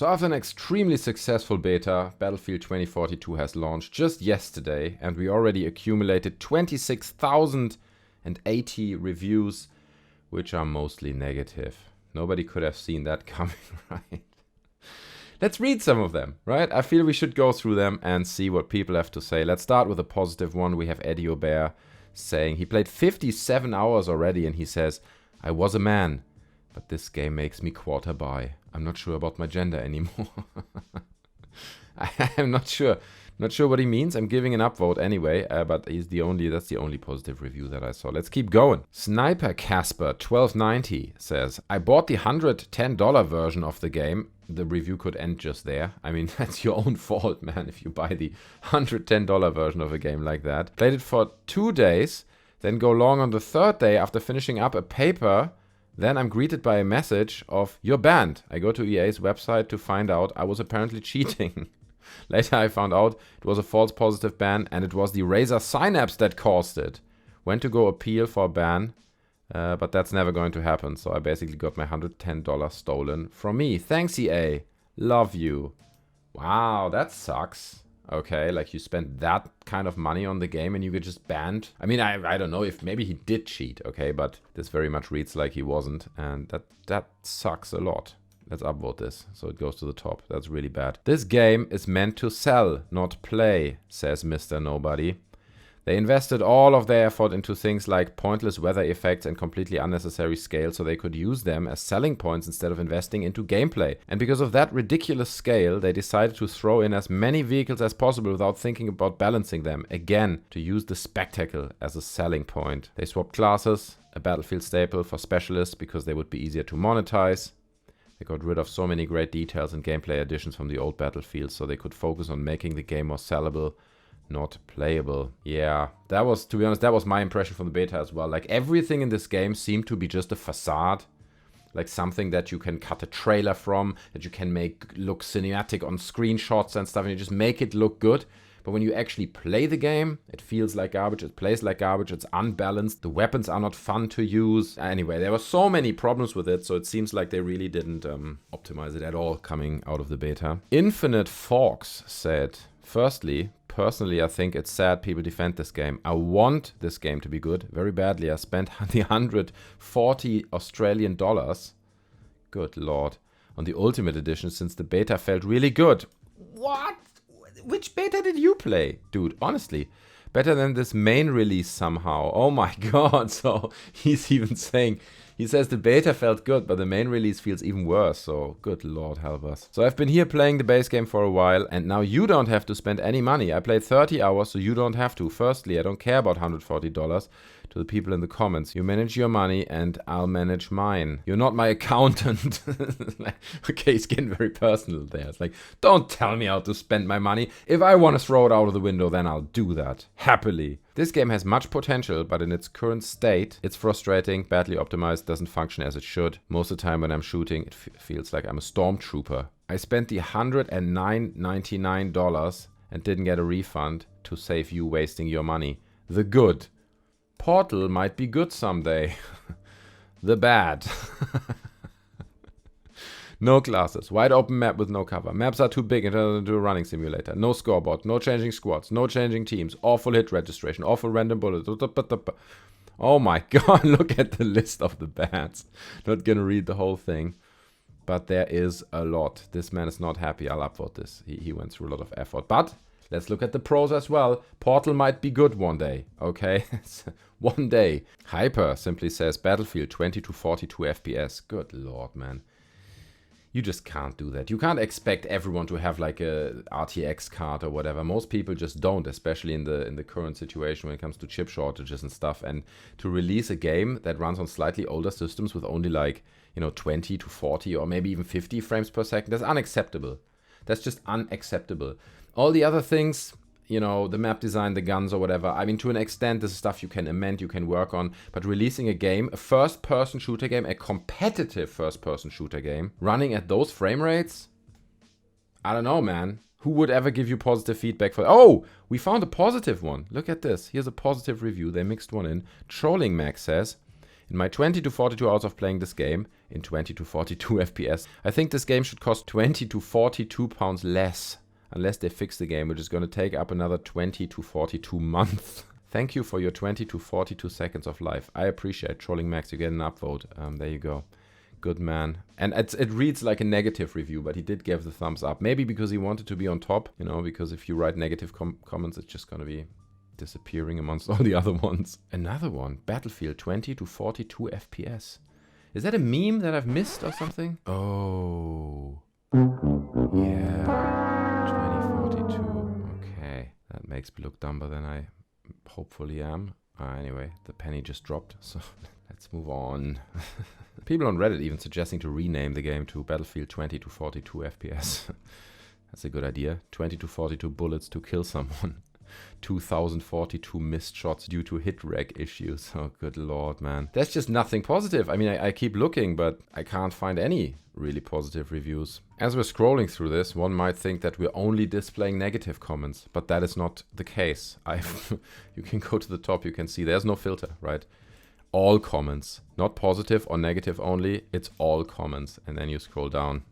So after an extremely successful beta, Battlefield 2042 has launched just yesterday, and we already accumulated 26,080 reviews, which are mostly negative. Nobody could have seen that coming, right? Let's read some of them, right? I feel we should go through them and see what people have to say. Let's start with a positive one. We have Eddie Aubert saying he played 57 hours already, and he says, I was a man, but this game makes me quarter bi. I'm not sure about my gender anymore. I'm not sure. Not sure what he means. I'm giving an upvote anyway, but that's the only positive review that I saw. Let's keep going. Sniper Casper 1290 says, I bought the $110 version of the game. The review could end just there. I mean, that's your own fault, man, if you buy the $110 version of a game like that. Played it for 2 days, then go long on the 3rd day after finishing up a paper. Then I'm greeted by a message of, you're banned. I go to EA's website to find out I was apparently cheating. Later I found out it was a false positive ban and it was the Razer Synapse that caused it. Went to go appeal for a ban, but that's never going to happen. So I basically got my $110 stolen from me. Thanks EA. Love you. Wow, that sucks. Okay, like you spent that kind of money on the game and you get just banned. I mean, I don't know if maybe he did cheat, okay, but this very much reads like he wasn't, and that sucks a lot. Let's upvote this so it goes to the top. That's really bad. This game is meant to sell, not play, says Mr. Nobody. They invested all of their effort into things like pointless weather effects and completely unnecessary scale so they could use them as selling points instead of investing into gameplay. And because of that ridiculous scale, they decided to throw in as many vehicles as possible without thinking about balancing them. Again, to use the spectacle as a selling point. They swapped classes, a Battlefield staple, for specialists because they would be easier to monetize. They got rid of so many great details and gameplay additions from the old Battlefield so they could focus on making the game more sellable, not playable. Yeah, that was, to be honest, that was my impression from the beta as well. Like everything in this game seemed to be just a facade. Like something that you can cut a trailer from, that you can make look cinematic on screenshots and stuff, and you just make it look good. But when you actually play the game, it feels like garbage, it plays like garbage, it's unbalanced, the weapons are not fun to use. Anyway, there were so many problems with it, so it seems like they really didn't optimize it at all coming out of the beta. Infinite Forks said, firstly, personally, I think it's sad people defend this game. I want this game to be good very badly. I spent the 140 Australian dollars, good lord, on the Ultimate Edition since the beta felt really good. What? Which beta did you play? Dude, honestly, better than this main release somehow. Oh my god, so he's even saying, he says the beta felt good, but the main release feels even worse, so good lord help us. So I've been here playing the base game for a while, and now you don't have to spend any money. I played 30 hours, so you don't have to. Firstly, I don't care about $140. To the people in the comments, you manage your money and I'll manage mine. You're not my accountant. Okay, it's getting very personal there. It's like, don't tell me how to spend my money. If I want to throw it out of the window, then I'll do that. Happily. This game has much potential, but in its current state, it's frustrating, badly optimized, doesn't function as it should. Most of the time when I'm shooting, it feels like I'm a stormtrooper. I spent the $109.99 and didn't get a refund to save you wasting your money. The good. Portal might be good someday. The bad. No classes. Wide open map with no cover. Maps are too big and turn into a running simulator. No scoreboard. No changing squads. No changing teams. Awful hit registration. Awful random bullets. Oh my god, look at the list of the bads. Not gonna read the whole thing. But there is a lot. This man is not happy. I'll upvote this. He went through a lot of effort. But let's look at the pros as well. Portal might be good one day, okay? One day. Hyper simply says Battlefield 20 to 42 FPS. Good lord, man. You just can't do that. You can't expect everyone to have like a RTX card or whatever. Most people just don't, especially in the current situation when it comes to chip shortages and stuff. And to release a game that runs on slightly older systems with only like, 20 to 40 or maybe even 50 frames per second, that's unacceptable. That's just unacceptable. All the other things, the map design, the guns or whatever, I mean, to an extent, this is stuff you can amend, you can work on. But releasing a game, a first-person shooter game, a competitive first-person shooter game, running at those frame rates? I don't know, man. Who would ever give you positive feedback for... Oh, we found a positive one. Look at this. Here's a positive review. They mixed one in. Trolling Max says, In my 20 to 42 hours of playing this game, in 20 to 42 FPS, I think this game should cost 20 to 42 pounds less, unless they fix the game, which is going to take up another 20 to 42 months. Thank you for your 20 to 42 seconds of life. I appreciate Trolling Max. You get an upvote. There you go. Good man. And it reads like a negative review, but he did give the thumbs up. Maybe because he wanted to be on top, you know, because if you write negative comments, it's just going to be disappearing amongst all the other ones. Another one. Battlefield 20 to 42 FPS. Is that a meme that I've missed or something? Oh. Yeah. 2042. Okay. That makes me look dumber than I hopefully am. Anyway, the penny just dropped, so let's move on. People on Reddit even suggesting to rename the game to Battlefield 20 to 42 FPS. That's a good idea. 20 to 42 bullets to kill someone. 2042 missed shots due to hit reg issues. Oh, good lord, man. There's just nothing positive. I mean, I keep looking, but I can't find any really positive reviews. As we're scrolling through this, one might think that we're only displaying negative comments, but that is not the case. You can go to the top, you can see there's no filter, right? All comments, not positive or negative only, it's all comments. And then you scroll down.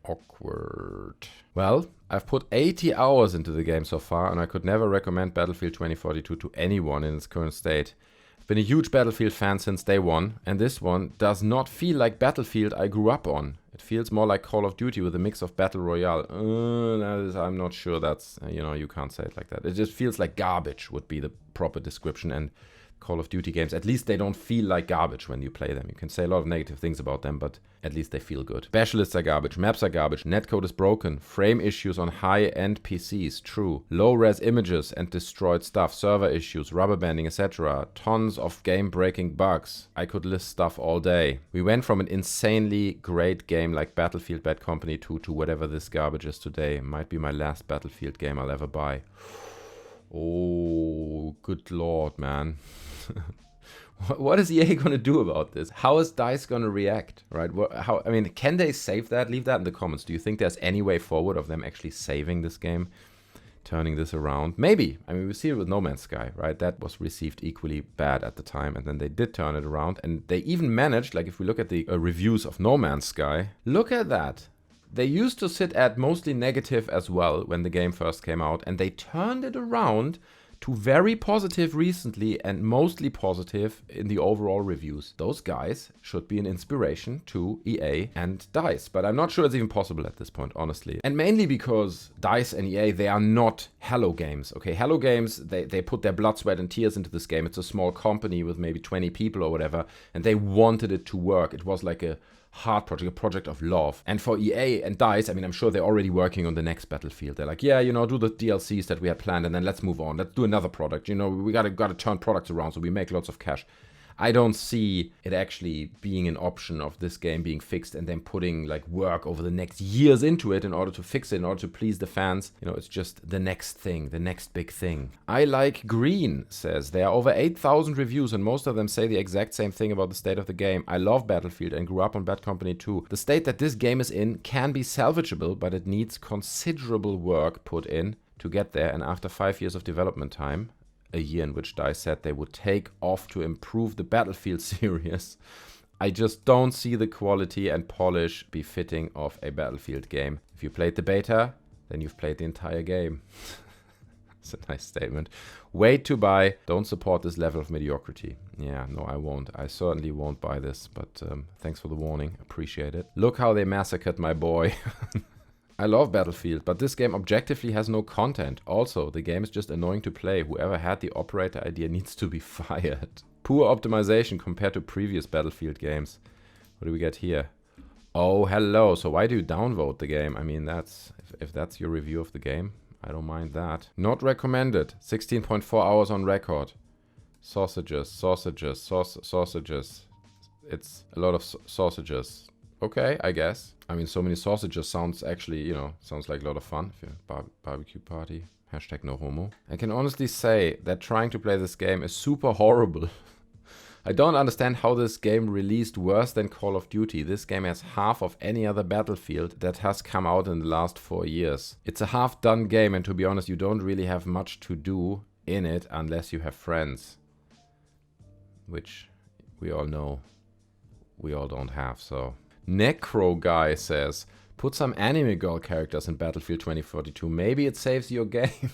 Awkward. Well, I've put 80 hours into the game so far, and I could never recommend Battlefield 2042 to anyone in its current state. I've been a huge Battlefield fan since day one, and this one does not feel like Battlefield I grew up on. It feels more like Call of Duty with a mix of Battle Royale. I'm not sure that's, you can't say it like that. It just feels like garbage would be the proper description, and Call of Duty games, at least they don't feel like garbage when you play them. You can say a lot of negative things about them, but at least they feel good. Specialists are garbage, maps are garbage, netcode is broken, frame issues on high-end PCs, true. Low-res images and destroyed stuff, server issues, rubber banding, etc. Tons of game-breaking bugs. I could list stuff all day. We went from an insanely great game like Battlefield Bad Company 2 to whatever this garbage is today. Might be my last Battlefield game I'll ever buy. Oh, good lord, man. What is EA going to do about this? How is DICE going to react, right? Can they save that? Leave that in the comments. Do you think there's any way forward of them actually saving this game? Turning this around? Maybe. I mean, we see it with No Man's Sky, right? That was received equally bad at the time, and then they did turn it around. And they even managed, like if we look at the reviews of No Man's Sky, look at that. They used to sit at mostly negative as well when the game first came out, and they turned it around to very positive recently and mostly positive in the overall reviews. Those guys should be an inspiration to EA and DICE, but I'm not sure it's even possible at this point, honestly. And mainly because DICE and EA, they are not Hello Games, okay? Hello Games, they put their blood, sweat, and tears into this game. It's a small company with maybe 20 people or whatever, and they wanted it to work. It was like a hard project, a project of love. And for EA and DICE, I mean, I'm sure they're already working on the next Battlefield. They're like, yeah, do the DLCs that we had planned, and then let's move on. Let's do another product. We gotta turn products around so we make lots of cash. I don't see it actually being an option of this game being fixed and then putting like work over the next years into it in order to fix it, in order to please the fans. It's just the next thing, the next big thing. I Like Green says, there are over 8,000 reviews and most of them say the exact same thing about the state of the game. I love Battlefield and grew up on Bad Company 2. The state that this game is in can be salvageable, but it needs considerable work put in to get there, and after 5 years of development time, a year in which DICE said they would take off to improve the Battlefield series, I just don't see the quality and polish befitting of a Battlefield game. If you played the beta, then you've played the entire game. It's a nice statement. Wait to buy. Don't support this level of mediocrity. Yeah, no, I won't. I certainly won't buy this, but thanks for the warning. Appreciate it. Look how they massacred my boy. I love Battlefield, but this game objectively has no content. Also, the game is just annoying to play. Whoever had the operator idea needs to be fired. Poor optimization compared to previous Battlefield games. What do we get here? Oh, hello. So why do you downvote the game? I mean, if that's your review of the game, I don't mind that. Not recommended. 16.4 hours on record. Sausages. It's a lot of sausages. Okay, I guess. I mean, so many sausages sounds actually, sounds like a lot of fun. If you're barbecue party, #no homo. I can honestly say that trying to play this game is super horrible. I don't understand how this game released worse than Call of Duty. This game has half of any other Battlefield that has come out in the last 4 years. It's a half-done game, and to be honest, you don't really have much to do in it unless you have friends. which we all know we all don't have. So Necro Guy says, put some anime girl characters in Battlefield 2042. Maybe it saves your game.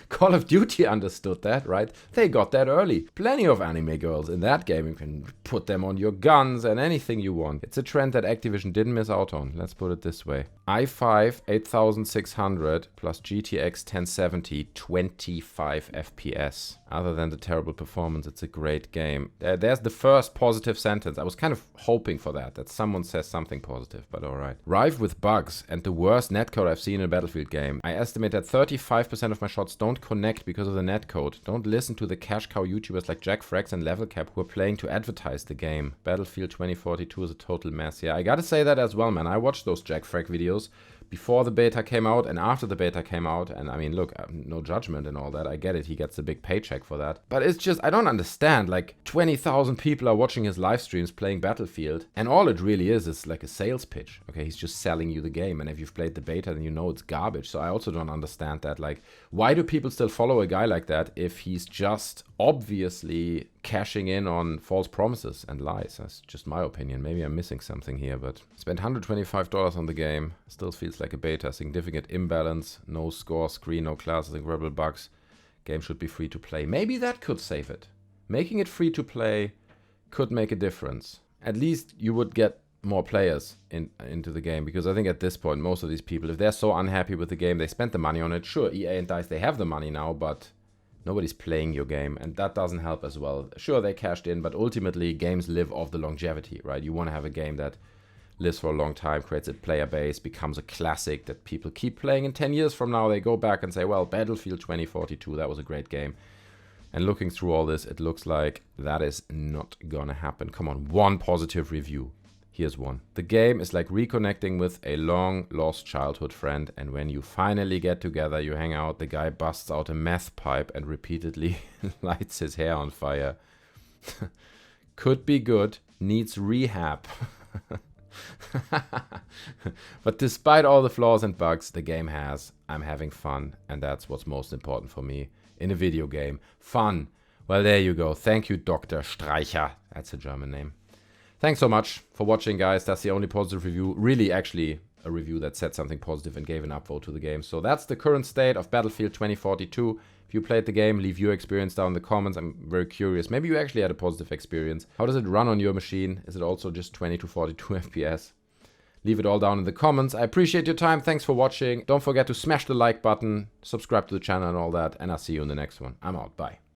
Call of Duty understood that, right? They got that early. Plenty of anime girls in that game. You can put them on your guns and anything you want. It's a trend that Activision didn't miss out on. Let's put it this way. i5 8600 plus GTX 1070, 25 FPS. Other than the terrible performance, it's a great game. There's the first positive sentence. I was kind of hoping for that someone says something positive, but alright. Rife with bugs and the worst netcode I've seen in a Battlefield game. I estimate that 35% of my shots don't connect because of the netcode. Don't listen to the cash cow YouTubers like JackFrags and levelcap who are playing to advertise the game. Battlefield 2042 is a total mess. Yeah, I gotta say that as well, man. I watched those JackFrag videos before the beta came out and after the beta came out, and I mean, look, no judgment and all that, I get it, he gets a big paycheck for that, but it's just, I don't understand, like 20,000 people are watching his live streams playing Battlefield, and all it really is like a sales pitch, okay, he's just selling you the game, and if you've played the beta, then you know it's garbage. So I also don't understand that, like, why do people still follow a guy like that if he's just obviously cashing in on false promises and lies? That's just my opinion. Maybe I'm missing something here, but spent $125 on the game. Still feels like a beta. Significant imbalance. No score screen, no classes, incredible bugs. Game should be free to play. Maybe that could save it. Making it free to play could make a difference. At least you would get more players into the game, because I think at this point, most of these people, if they're so unhappy with the game, they spent the money on it. Sure, EA and DICE, they have the money now, but nobody's playing your game, and that doesn't help as well. Sure, they cashed in, but ultimately games live off the longevity, right? You want to have a game that lives for a long time, creates a player base, becomes a classic that people keep playing, and 10 years from now they go back and say, well, Battlefield 2042, that was a great game. And looking through all this, it looks like that is not gonna happen. Come on, one positive review. Here's one. The game is like reconnecting with a long-lost childhood friend, and when you finally get together, you hang out, the guy busts out a meth pipe and repeatedly lights his hair on fire. Could be good, needs rehab. But despite all the flaws and bugs the game has, I'm having fun, and that's what's most important for me in a video game. Fun. Well, there you go. Thank you, Dr. Streicher. That's a German name. Thanks so much for watching, guys. That's the only positive review. Really, actually, a review that said something positive and gave an upvote to the game. So that's the current state of Battlefield 2042. If you played the game, leave your experience down in the comments. I'm very curious. Maybe you actually had a positive experience. How does it run on your machine? Is it also just 20 to 42 FPS? Leave it all down in the comments. I appreciate your time. Thanks for watching. Don't forget to smash the like button, subscribe to the channel and all that. And I'll see you in the next one. I'm out. Bye.